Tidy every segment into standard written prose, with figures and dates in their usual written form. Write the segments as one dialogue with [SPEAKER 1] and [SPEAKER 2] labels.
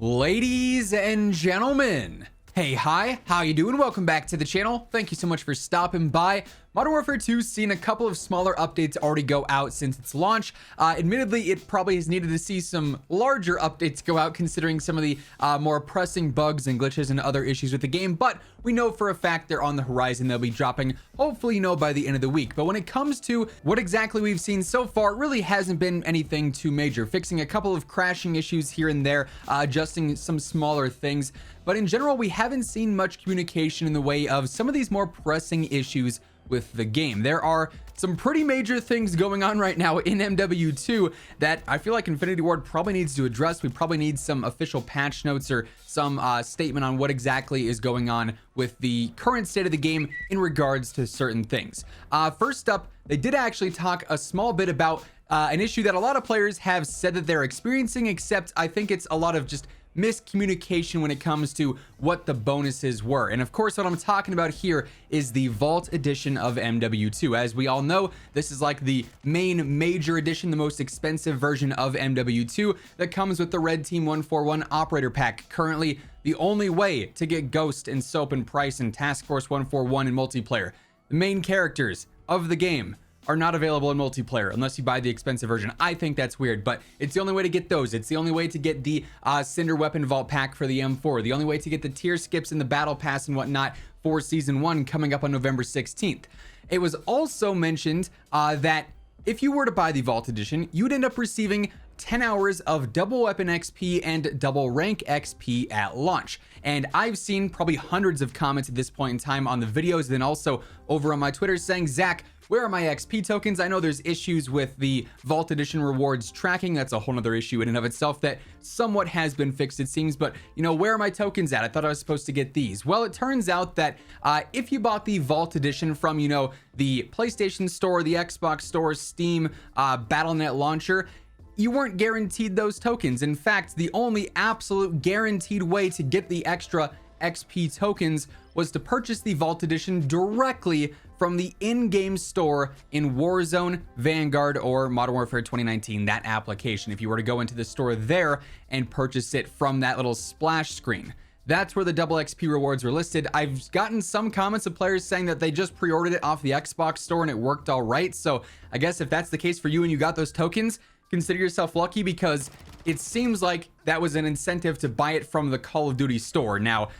[SPEAKER 1] Ladies and gentlemen, hey, hi, how you doing? Welcome back to the channel. Thank you so much for stopping by. Modern Warfare 2's seen a couple of smaller updates already go out since its launch. Admittedly, it probably has needed to see some larger updates go out considering some of the more pressing bugs and glitches and other issues with the game, but we know for a fact they're on the horizon. They'll be dropping, hopefully, by the end of the week. But when it comes to what exactly we've seen so far, it really hasn't been anything too major. Fixing a couple of crashing issues here and there, adjusting some smaller things. But in general, we haven't seen much communication in the way of some of these more pressing issues with the game. There are some pretty major things going on right now in MW2 that I feel like Infinity Ward probably needs to address. We probably need some official patch notes or some statement on what exactly is going on with the current state of the game in regards to certain things. First up, they did actually talk a small bit about an issue that a lot of players have said that they're experiencing, except I think it's a lot of just miscommunication when it comes to what the bonuses were. And of course, what I'm talking about here is the Vault edition of MW2. As we all know, this is like the main major edition, the most expensive version of MW2 that comes with the Red Team 141 operator pack. Currently, the only way to get Ghost and Soap and Price and Task Force 141 in multiplayer. The main characters of the game are not available in multiplayer unless you buy the expensive version. I think that's weird, but it's the only way to get those. It's the only way to get the Cinder Weapon Vault pack for the M4. The only way to get the tier skips in the Battle Pass and whatnot for Season 1 coming up on November 16th. It was also mentioned that if you were to buy the Vault Edition, you'd end up receiving 10 hours of double weapon XP and double rank XP at launch. And I've seen probably hundreds of comments at this point in time on the videos, and then also over on my Twitter saying, Zach, where are my XP tokens? I know there's issues with the Vault Edition rewards tracking. That's a whole nother issue in and of itself that somewhat has been fixed, it seems. But, where are my tokens at? I thought I was supposed to get these. Well, it turns out that if you bought the Vault Edition from, the PlayStation Store, the Xbox Store, Steam, Battle.net launcher, you weren't guaranteed those tokens. In fact, the only absolute guaranteed way to get the extra XP tokens was to purchase the Vault Edition directly from the in-game store in Warzone, Vanguard, or Modern Warfare 2019, that application. If you were to go into the store there and purchase it from that little splash screen, that's where the double XP rewards were listed. I've gotten some comments of players saying that they just pre-ordered it off the Xbox store and it worked all right. So I guess if that's the case for you and you got those tokens, consider yourself lucky, because it seems like that was an incentive to buy it from the Call of Duty store. Now,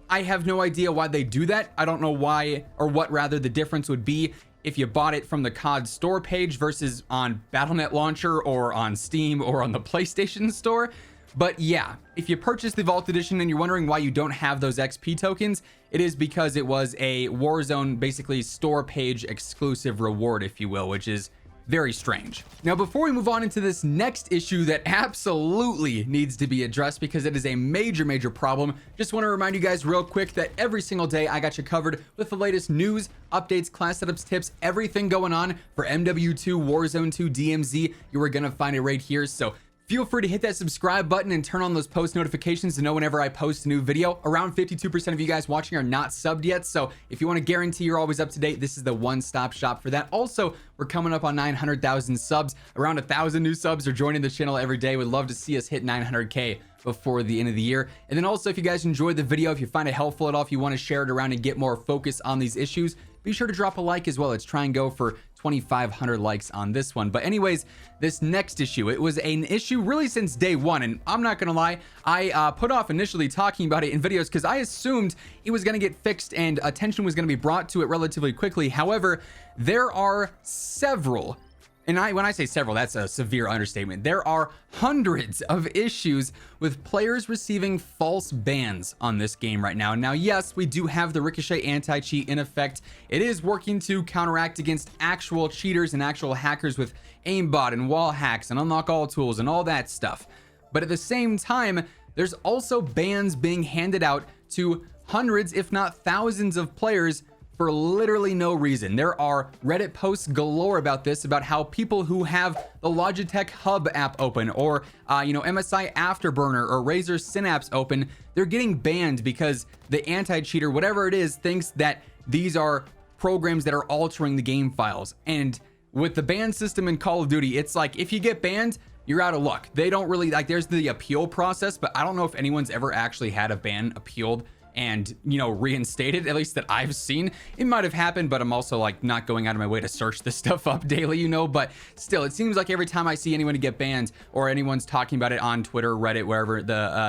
[SPEAKER 1] I have no idea why they do that. I don't know why, or what rather the difference would be if you bought it from the COD store page versus on Battle.net launcher or on Steam or on the PlayStation store. But yeah, if you purchase the Vault Edition and you're wondering why you don't have those XP tokens, it is because it was a Warzone, basically store page exclusive reward, if you will, which is very strange. Now, before we move on into this next issue that absolutely needs to be addressed because it is a major problem, just want to remind you guys real quick that every single day I got you covered with the latest news, updates, class setups, tips, everything going on for MW2, Warzone 2, DMZ. You are going to find it right here. So feel free to hit that subscribe button and turn on those post notifications to know whenever I post a new video. Around 52% of you guys watching are not subbed yet, so if you want to guarantee you're always up to date, this is the one-stop shop for that. Also, we're coming up on 900,000 subs. Around 1,000 new subs are joining the channel every day. Would love to see us hit 900K before the end of the year. And then also, if you guys enjoyed the video, if you find it helpful at all, if you want to share it around and get more focus on these issues, be sure to drop a like as well. Let's try and go for 2,500 likes on this one. But anyways, this next issue, it was an issue really since day one, and I'm not gonna lie, I put off initially talking about it in videos because I assumed it was gonna get fixed and attention was gonna be brought to it relatively quickly. However, there are several, and when I say several, that's a severe understatement. There are hundreds of issues with players receiving false bans on this game right now. Now, yes, we do have the Ricochet anti-cheat in effect. It is working to counteract against actual cheaters and actual hackers with aimbot and wall hacks and unlock all tools and all that stuff. But at the same time, there's also bans being handed out to hundreds, if not thousands of players for literally no reason. There are Reddit posts galore about this, about how people who have the Logitech Hub app open or MSI Afterburner or Razer Synapse open, they're getting banned because the anti-cheater, whatever it is, thinks that these are programs that are altering the game files. And with the ban system in Call of Duty, it's like if you get banned, you're out of luck. They don't really like, there's the appeal process, but I don't know if anyone's ever actually had a ban appealed and, you know, reinstated, at least that I've seen. It might have happened, but I'm also like not going out of my way to search this stuff up daily, you know, but still, it seems like every time I see anyone get banned or anyone's talking about it on Twitter, Reddit, wherever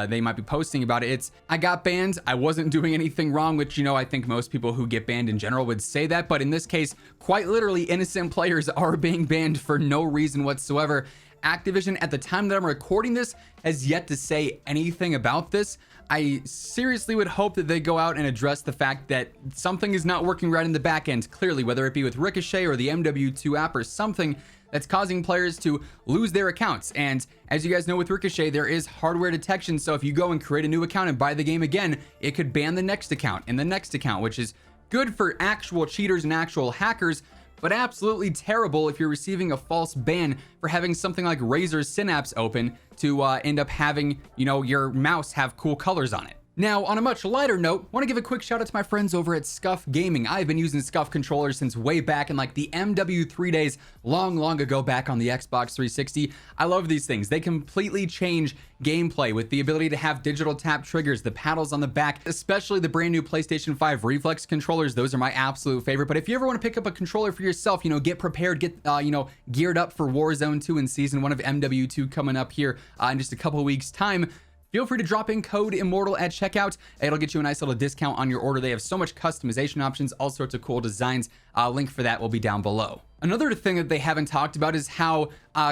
[SPEAKER 1] they might be posting about it, it's, I got banned, I wasn't doing anything wrong, which, you know, I think most people who get banned in general would say that, but in this case, quite literally, innocent players are being banned for no reason whatsoever. Activision, at the time that I'm recording this, has yet to say anything about this. I seriously would hope that they go out and address the fact that something is not working right in the back end, clearly, whether it be with Ricochet or the MW2 app or something that's causing players to lose their accounts. And as you guys know, with Ricochet, there is hardware detection. So if you go and create a new account and buy the game again, it could ban the next account and the next account, which is good for actual cheaters and actual hackers, but absolutely terrible if you're receiving a false ban for having something like Razer's Synapse open to end up having, you know, your mouse have cool colors on it. Now, on a much lighter note, I want to give a quick shout out to my friends over at Scuff Gaming. I've been using Scuff controllers since way back in like the MW3 days, long ago back on the Xbox 360. I love these things. They completely change gameplay with the ability to have digital tap triggers, the paddles on the back, especially the brand new PlayStation 5 reflex controllers. Those are my absolute favorite. But if you ever want to pick up a controller for yourself, you know, get prepared, get, you know, geared up for Warzone 2 and Season 1 of MW2 coming up here in just a couple of weeks' time, feel free to drop in code Immortal at checkout. It'll get you a nice little discount on your order. They have so much customization options, all sorts of cool designs. Link for that will be down below. Another thing that they haven't talked about is how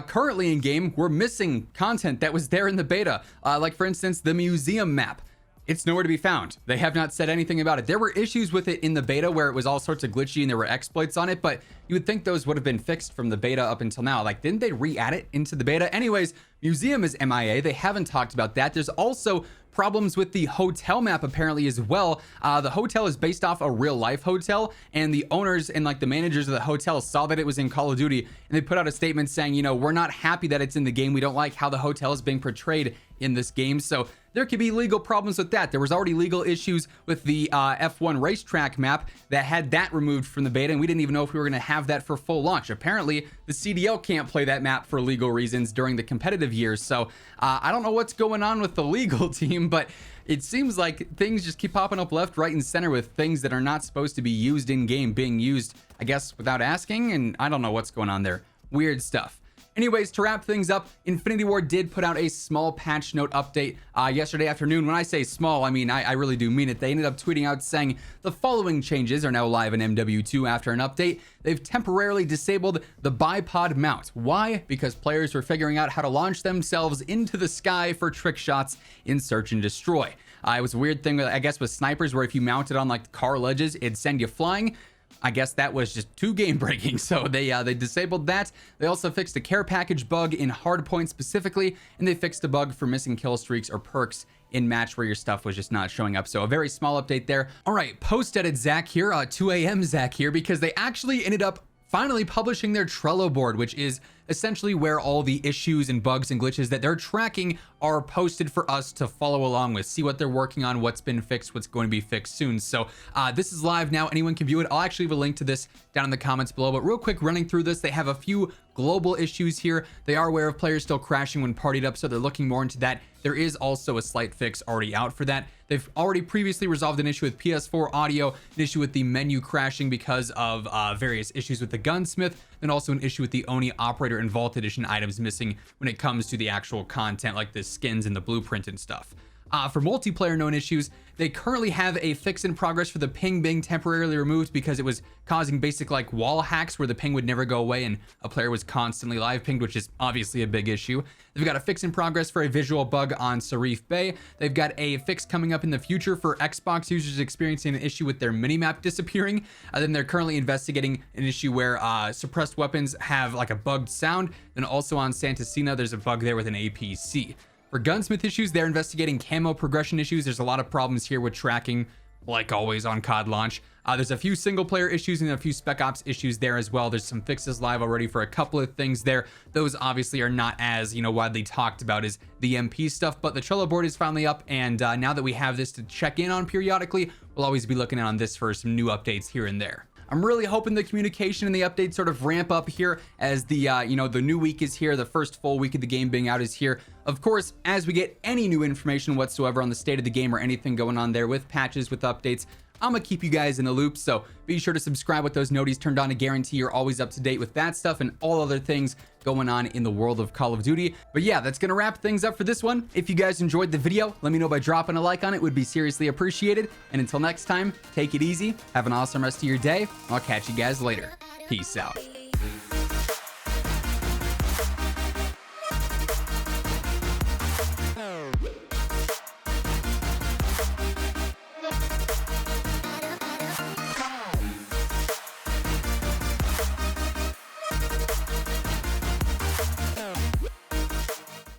[SPEAKER 1] currently in game, we're missing content that was there in the beta. Like for instance, the museum map. It's nowhere to be found. They have not said anything about it. There were issues with it in the beta where it was all sorts of glitchy and there were exploits on it, but you would think those would have been fixed from the beta up until now. Like, didn't they re-add it into the beta? Anyways, museum is MIA. They haven't talked about that. There's also problems with the hotel map apparently as well. The hotel is based off a real life hotel, and the owners and like the managers of the hotel saw that it was in Call of Duty, and they put out a statement saying, you know, we're not happy that it's in the game. We don't like how the hotel is being portrayed in this game. So there could be legal problems with that. There was already legal issues with the F1 racetrack map that had that removed from the beta, and we didn't even know if we were going to have that for full launch. Apparently, the CDL can't play that map for legal reasons during the competitive years. So I don't know what's going on with the legal team, but it seems like things just keep popping up left, right, and center with things that are not supposed to be used in game being used, I guess, without asking, and I don't know what's going on there. Weird stuff. Anyways, to wrap things up, Infinity Ward did put out a small patch note update yesterday afternoon. When I say small, I mean I really do mean it. They ended up tweeting out saying the following changes are now live in MW2 after an update. They've temporarily disabled the bipod mount. Why? Because players were figuring out how to launch themselves into the sky for trick shots in Search and Destroy. It was a weird thing, I guess, with snipers where if you mounted on like car ledges, it'd send you flying. I guess that was just too game breaking, so they disabled that. They also fixed a care package bug in Hardpoint specifically, and they fixed a bug for missing kill streaks or perks in match where your stuff was just not showing up. So a very small update there. All right, post-edit Zach here, 2 a.m. Zach here, because they actually ended up finally publishing their Trello board, which is essentially where all the issues and bugs and glitches that they're tracking are posted for us to follow along with, see what they're working on, what's been fixed, what's going to be fixed soon. So this is live now. Anyone can view it. I'll actually leave a link to this down in the comments below, but real quick, running through this, they have a few global issues here. They are aware of players still crashing when partied up, so they're looking more into that. There is also a slight fix already out for that. They've already previously resolved an issue with PS4 audio, an issue with the menu crashing because of various issues with the gunsmith, and also an issue with the Oni operator and Vault Edition items missing when it comes to the actual content like the skins and the blueprint and stuff. For multiplayer known issues, they currently have a fix in progress for the ping being temporarily removed because it was causing basic like wall hacks where the ping would never go away and a player was constantly live pinged, which is obviously a big issue. They've got a fix in progress for a visual bug on Sarif Bay. They've got a fix coming up in the future for Xbox users experiencing an issue with their minimap disappearing. Then they're currently investigating an issue where suppressed weapons have like a bugged sound. And also on Santacina, there's a bug there with an APC. For gunsmith issues, they're investigating camo progression issues. There's a lot of problems here with tracking, like always on COD launch. There's a few single player issues and a few Spec Ops issues there as well. There's some fixes live already for a couple of things there. Those obviously are not as, widely talked about as the MP stuff, but the Trello board is finally up. And now that we have this to check in on periodically, we'll always be looking on this for some new updates here and there. I'm really hoping the communication and the updates sort of ramp up here as the, the new week is here. The first full week of the game being out is here. Of course, as we get any new information whatsoever on the state of the game or anything going on there with patches, with updates, I'm gonna keep you guys in the loop, so be sure to subscribe with those noties turned on to guarantee you're always up to date with that stuff and all other things going on in the world of Call of Duty. But yeah, that's gonna wrap things up for this one. If you guys enjoyed the video, let me know by dropping a like on it. Would be seriously appreciated. And until next time, take it easy, have an awesome rest of your day. I'll catch you guys later. Peace out.